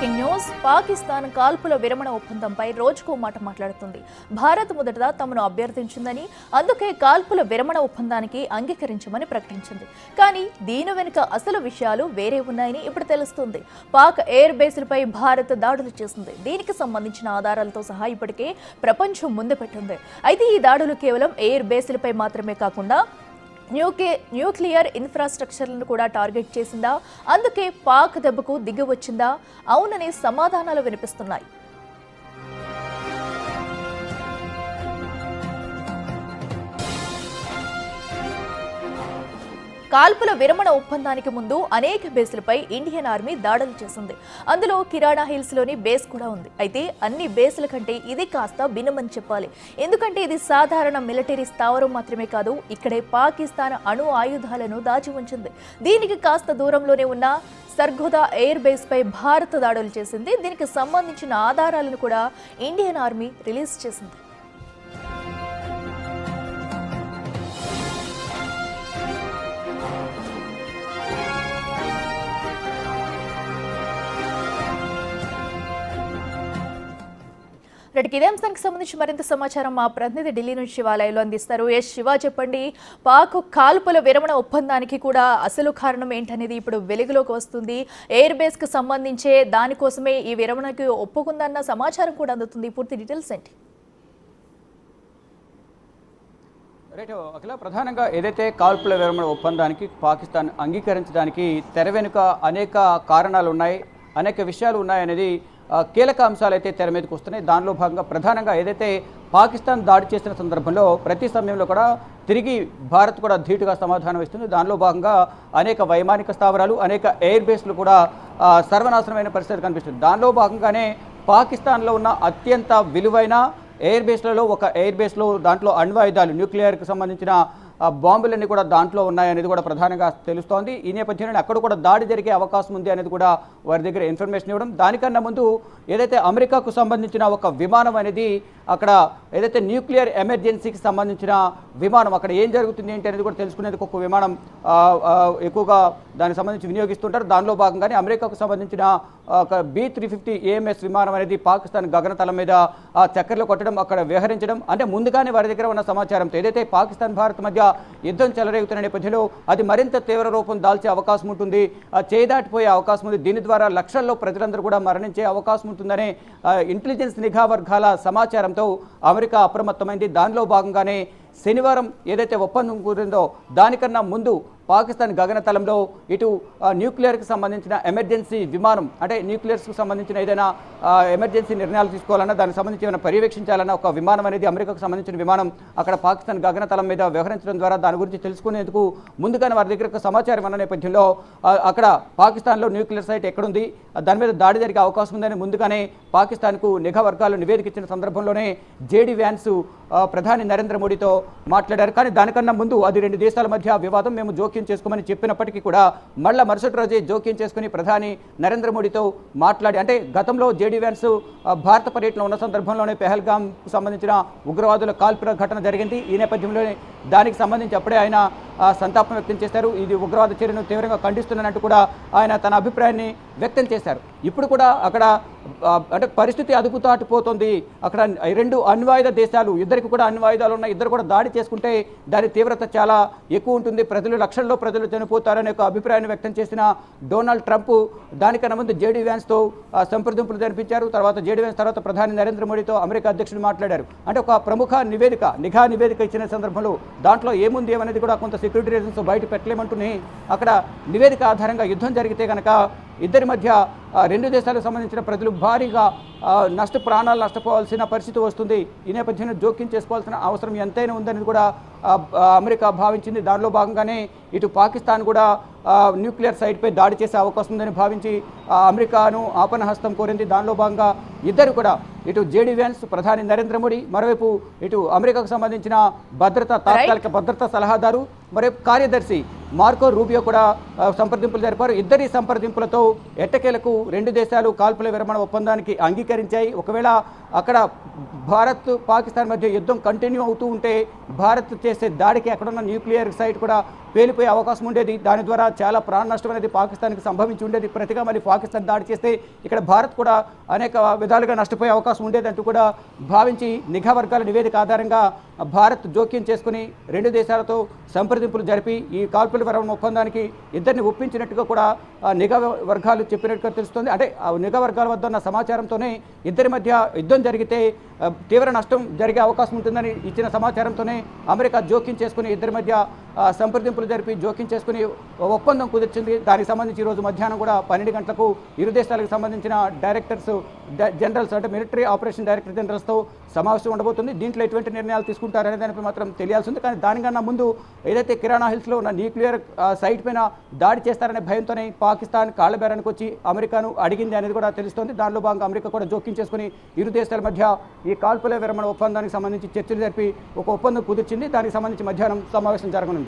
Breaking news. Pakistan కాల్పుల విరమణ ఒప్పందంపై రోజుకో మాట మాట్లాడుతుంది. భారత్ మొదట తమను అభ్యర్థించిందని, అందుకే కాల్పుల విరమణ ఒప్పందానికి అంగీకరించమని ప్రకటించింది. కానీ దీని వెనుక అసలు విషయాలు వేరే ఉన్నాయని ఇప్పుడు తెలుస్తుంది. పాక్ ఎయిర్ బేస్లపై భారత్ దాడులు చేసింది. దీనికి సంబంధించిన ఆధారాలతో సహా ఇప్పటికే ప్రపంచం ముందు పెట్టింది. అయితే ఈ దాడులు కేవలం ఎయిర్ బేస్లపై మాత్రమే కాకుండా న్యూక్లియర్ ఇన్ఫ్రాస్ట్రక్చర్లను కూడా టార్గెట్ చేసిందా, అందుకే పాక్ దెబ్బకు దిగి వచ్చిందా? అవుననే సమాధానాలు వినిపిస్తున్నాయి. కాల్పుల విరమణ ఒప్పందానికి ముందు అనేక బేస్లపై ఇండియన్ ఆర్మీ దాడులు చేసింది. అందులో కిరాణా హిల్స్ లోని బేస్ కూడా ఉంది. అయితే అన్ని బేస్ల కంటే ఇది కాస్త భిన్నమని చెప్పాలి. ఎందుకంటే ఇది సాధారణ మిలిటరీ స్థావరం మాత్రమే కాదు, ఇక్కడే పాకిస్తాన్ అణు ఆయుధాలను దాచి ఉంచింది. దీనికి కాస్త దూరంలోనే ఉన్న సర్గోదా ఎయిర్ బేస్ పై భారత్ దాడులు చేసింది. దీనికి సంబంధించిన ఆధారాలను కూడా ఇండియన్ ఆర్మీ రిలీజ్ చేసింది. ఇదే అంశానికి సంబంధించి మరింత సమాచారం మా ప్రతినిధి ఢిల్లీ నుంచి శివ లైవ్లో అందిస్తారు. శివ, చెప్పండి, పాక్ కాల్పుల విరమణ ఒప్పందానికి కూడా అసలు కారణం ఏంటనేది ఇప్పుడు వెలుగులోకి వస్తుంది. ఎయిర్ బేస్ కు సంబంధించే దానికోసమే ఈ విరమణకి ఒప్పుకుందన్న సమాచారం కూడా అందుతుంది. పూర్తి డీటెయిల్స్ ఏంటి? రైట్ అఖిల, ప్రధానంగా ఏదైతే కాల్పుల విరమణ ఒప్పందానికి పాకిస్తాన్ అంగీకరించడానికి తెర వెనుక అనేక కారణాలు ఉన్నాయి, అనేక విషయాలు ఉన్నాయనేది కీలక అంశాలు అయితే తెర మీదకి వస్తున్నాయి. దానిలో భాగంగా ప్రధానంగా ఏదైతే పాకిస్తాన్ దాడి చేసిన సందర్భంలో ప్రతి సమయంలో కూడా తిరిగి భారత్ కూడా ధీటుగా సమాధానం ఇస్తుంది. దానిలో భాగంగా అనేక వైమానిక స్థావరాలు, అనేక ఎయిర్ బేస్లు కూడా సర్వనాశనమైన పరిస్థితి కనిపిస్తుంది. దానిలో భాగంగానే పాకిస్తాన్లో ఉన్న అత్యంత విలువైన ఎయిర్ బేస్లలో ఒక ఎయిర్ బేస్లో దాంట్లో అణ్వాయుధాలు, న్యూక్లియర్కి సంబంధించిన బాంబులన్నీ కూడా దాంట్లో ఉన్నాయనేది కూడా ప్రధానంగా తెలుస్తోంది. ఈ నేపథ్యంలో అక్కడ కూడా దాడి జరిగే అవకాశం ఉంది అనేది కూడా వారి దగ్గర ఇన్ఫర్మేషన్ ఇవ్వడం. దానికన్నా ముందు ఏదైతే అమెరికాకు సంబంధించిన ఒక విమానం అనేది అక్కడ ఏదైతే న్యూక్లియర్ ఎమర్జెన్సీకి సంబంధించిన విమానం అక్కడ ఏం జరుగుతుంది ఏంటి అనేది కూడా తెలుసుకునేందుకు ఒక విమానం ఎక్కువగా దానికి సంబంధించి వినియోగిస్తుంటారు. దానిలో భాగంగానే అమెరికాకు సంబంధించిన ఒక B-350 AMS విమానం అనేది పాకిస్తాన్ గగనతలం మీద చక్కర్లు కొట్టడం, అక్కడ వ్యవహరించడం, అంటే ముందుగానే వారి దగ్గర ఉన్న సమాచారంతో ఏదైతే పాకిస్తాన్ భారత్ మధ్య యుద్ధం చెలరేగుతున్న నేపథ్యంలో అది మరింత తీవ్ర రూపం దాల్చే అవకాశం ఉంటుంది, చేదాటిపోయే అవకాశం ఉంది. దీని ద్వారా లక్షల్లో ప్రజలందరూ కూడా మరణించే అవకాశం ఉంటుందనే ఇంటెలిజెన్స్ నిఘా వర్గాల సమాచారంతో అమెరికా అప్రమత్తమైంది. దానిలో భాగంగానే శనివారం ఏదైతే ఒప్పందం కుదిరిందో దానికన్నా ముందు పాకిస్తాన్ గగనతలంలో ఇటు న్యూక్లియర్కి సంబంధించిన ఎమర్జెన్సీ విమానం, అంటే న్యూక్లియర్స్కి సంబంధించిన ఏదైనా ఎమర్జెన్సీ నిర్ణయాలు తీసుకోవాలన్నా, దానికి సంబంధించి ఏమైనా పర్యవేక్షించాలన్నా ఒక విమానం అనేది అమెరికాకు సంబంధించిన విమానం అక్కడ పాకిస్తాన్ గగనతలం మీద వ్యవహరించడం ద్వారా దాని గురించి తెలుసుకునేందుకు ముందుగానే వారి దగ్గర సమాచారం ఉన్న నేపథ్యంలో అక్కడ పాకిస్తాన్లో న్యూక్లియర్ సైట్ ఎక్కడుంది, దాని మీద దాడి జరిగే అవకాశం ఉందని ముందుగానే పాకిస్తాన్కు నిఘా వర్గాలు నివేదిక ఇచ్చిన సందర్భంలోనే జేడీ వ్యాన్స్ ప్రధాని నరేంద్ర మోడీతో మాట్లాడారు. కానీ దానికన్నా ముందు అది రెండు దేశాల మధ్య వివాదం, మేము జోక్యం చేసుకోమని చెప్పినప్పటికీ కూడా మళ్ళీ మరుసటి రోజే జోక్యం చేసుకుని ప్రధాని నరేంద్ర మోడీతో మాట్లాడి, అంటే గతంలో జేడీ వ్యాన్స్ భారత పర్యటనలో ఉన్న సందర్భంలోనే పెహల్గాంకు సంబంధించిన ఉగ్రవాదుల కాల్పుల ఘటన జరిగింది. ఈ నేపథ్యంలోనే దానికి సంబంధించి అప్పుడే ఆయన సంతాపం వ్యక్తం చేశారు. ఇది ఉగ్రవాద చర్యను తీవ్రంగా ఖండిస్తున్నట్టు కూడా ఆయన తన అభిప్రాయాన్ని వ్యక్తం చేశారు. ఇప్పుడు కూడా అక్కడ అంటే పరిస్థితి అదుపు దాటిపోతుంది. అక్కడ రెండు అణ్వాయుధ దేశాలు, ఇద్దరికి కూడా అణ్వాయుధాలు ఉన్నాయి, ఇద్దరు కూడా దాడి చేసుకుంటే దాని తీవ్రత చాలా ఎక్కువ ఉంటుంది, ప్రజలు లక్షల్లో ప్రజలు చనిపోతారనే ఒక అభిప్రాయాన్ని వ్యక్తం చేసిన డొనాల్డ్ ట్రంప్ దానికన్నా ముందు జేడీ వ్యాన్స్తో సంప్రదింపులు జరిపించారు. తర్వాత జేడీ వ్యాన్స్ తర్వాత ప్రధాని నరేంద్ర మోడీతో అమెరికా అధ్యక్షుడు మాట్లాడారు. అంటే ఒక ప్రముఖ నిఘా నివేదిక ఇచ్చిన సందర్భంలో దాంట్లో ఏముంది అనేది కూడా కొంత సెక్యూరిటీ రీజన్స్ బయట పెట్టలేమంటూనే అక్కడ నివేదిక ఆధారంగా యుద్ధం జరిగితే కనుక ఇద్దరి మధ్య రెండు దేశాలకు సంబంధించిన ప్రజలు భారీగా ప్రాణాలు నష్టపోవాల్సిన పరిస్థితి వస్తుంది. ఈ నేపథ్యంలో జోక్యం చేసుకోవాల్సిన అవసరం ఎంతైనా ఉందని కూడా అమెరికా భావించింది. దానిలో భాగంగానే ఇటు పాకిస్తాన్ కూడా న్యూక్లియర్ సైట్పై దాడి చేసే అవకాశం ఉందని భావించి అమెరికాను ఆపనహస్తం కోరింది. దానిలో భాగంగా ఇద్దరు కూడా ఇటు జేడీ వ్యాన్స్, ప్రధాని నరేంద్ర మోడీ, మరోవైపు ఇటు అమెరికాకు సంబంధించిన తాత్కాలిక భద్రతా సలహాదారు, మరోవైపు కార్యదర్శి మార్కో రూబియో కూడా సంప్రదింపులు జరిపారు. ఇద్దరి సంప్రదింపులతో ఎట్టకేలకు రెండు దేశాలు కాల్పుల విరమణ ఒప్పందానికి అంగీకరించాయి. ఒకవేళ అక్కడ భారత్ పాకిస్తాన్ మధ్య యుద్ధం కంటిన్యూ అవుతూ ఉంటే భారత్ చేసే దాడికి అక్కడున్న న్యూక్లియర్ సైట్ కూడా పేలిపోయే అవకాశం ఉండేది. దాని ద్వారా చాలా ప్రాణ నష్టం అనేది పాకిస్తాన్కి సంభవించి ఉండేది. ప్రతిగా మరి పాకిస్తాన్ దాడి చేస్తే ఇక్కడ భారత్ కూడా అనేక విధాలుగా నష్టపోయే అవకాశం ఉండేది అంటూ కూడా భావించి నిఘా వర్గాల నివేదిక ఆధారంగా భారత్ జోక్యం చేసుకుని రెండు దేశాలతో సంప్రదింపులు జరిపి ఈ కాల్పుల విరమణ ఒప్పందానికి ఇద్దరిని ఒప్పించినట్టుగా కూడా నిఘా వర్గాలు చెప్పినట్టుగా తెలుస్తుంది. అంటే ఆ నిఘా వర్గాల వద్ద ఉన్న సమాచారంతోనే ఇద్దరి మధ్య యుద్ధం జరిగితే తీవ్ర నష్టం జరిగే అవకాశం ఉంటుందని ఇచ్చిన సమాచారంతోనే అమెరికా జోక్యం చేసుకుని ఇద్దరి మధ్య సంప్రదింపులు జరిపి జోక్యం చేసుకుని ఒప్పందం కుదిర్చింది. దానికి సంబంధించి ఈరోజు మధ్యాహ్నం కూడా 12 గంటలకు ఇరు దేశాలకు సంబంధించిన డైరెక్టర్స్ జనరల్స్ అంటే మిలిటరీ ఆపరేషన్ డైరెక్టర్ జనరల్స్తో సమావేశం ఉండబోతుంది. దీంట్లో ఎటువంటి నిర్ణయాలు తీసుకుంటారనే దానిపై మాత్రం తెలియాల్సి ఉంది. కానీ దానికన్నా ముందు ఏదైతే కిరాణా హిల్స్లో ఉన్న న్యూక్లియర్ సైట్ పైన దాడి చేస్తారనే భయంతోనే పాకిస్తాన్ కాళ్ళబేరానికి వచ్చి అమెరికాను అడిగింది అనేది కూడా తెలుస్తోంది. దానిలో భాగంగా అమెరికా కూడా జోక్యం చేసుకుని ఇరు దేశాల మధ్య ఈ కాల్పుల విరమణ ఒప్పందానికి సంబంధించి చర్చలు జరిపి ఒక ఒప్పందం కుదిర్చింది. దానికి సంబంధించి మధ్యాహ్నం సమావేశం జరగనుంది.